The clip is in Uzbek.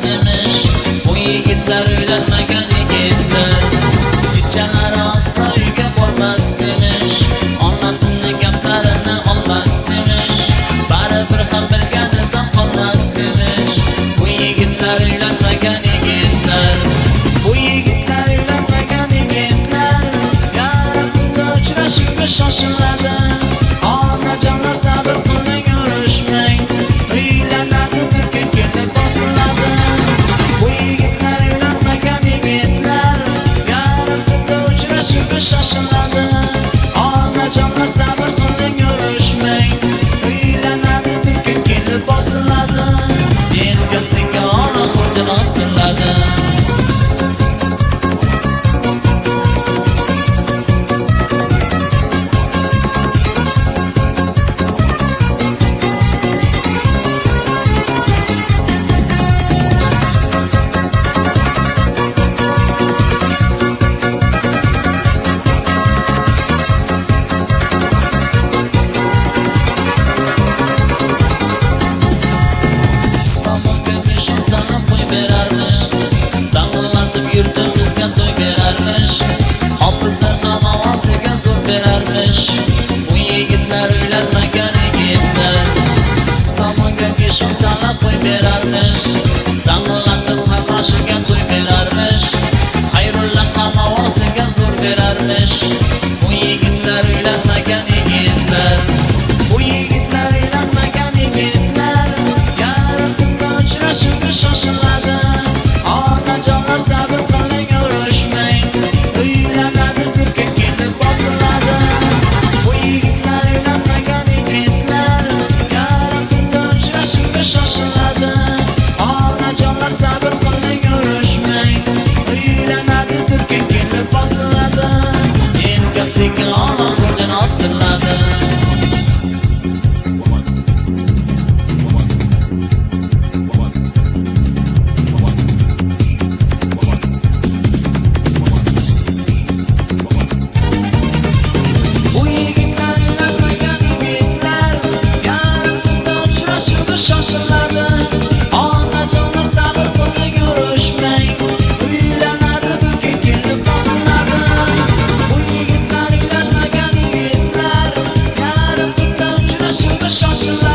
emish. Bu yigitlar uylanmagan yigitlar. Kechalari aslo uyga bormas emish. Onasining gaplarini olmas emish. Baribir ham bilganidan qolmas emish. Bu yigitlar uylanmagan yigitlar. Bu yigitlar uylanmagan yigitlar. Yarim kunda uchrashuvga shoshiladi. Onajonlar sabr qiling, urushmang. Uylanadi bir kun kelib bosiladi. Bu yigitlar uylanmagan yigitlar. Yarim kunda uchrashuvga shoshiladi. Onajonlar sabr qiling, urushmang. Uylanadi bir kun kelib bosiladi. Yelkasiga ona xurjun osiladi. Yurtimizga to'y berarmish. Hofizlar ham ovoziga zo'r berarmish. Bu yigitlar uylanmagan yigitlar. Islomga peshon tanlab qo'y berarmish. Dang'illatib qarg'ashiga to'y berarmish. Xayrulla ham ovoziga zo'r berarmish. Bu yigitlar uylanmagan yigitlar. Bu yigitlar uylanmagan yigitlar. Yarim kunda uchrashuvga shoshiladi. Onajonlar sabr qiling, urushmang. Uylanadi bir kun kelib bosiladi. Bu yigitlar uylanmagan yigitlar. Yarim kunda uchrashuvga shoshiladi. Onajonlar sabr qiling, urushmang. Uylanadi bir kun kelib bosiladi. Yelkasiga ona xurjun osiladi. Shoshiladi. Onajonlar sabr qiling, urushmang. Uylanadi bir kun kelib bosiladi. Bu yigitlar uylanmagan yigitlar. Yarim kunda uchrashuvga shoshiladi.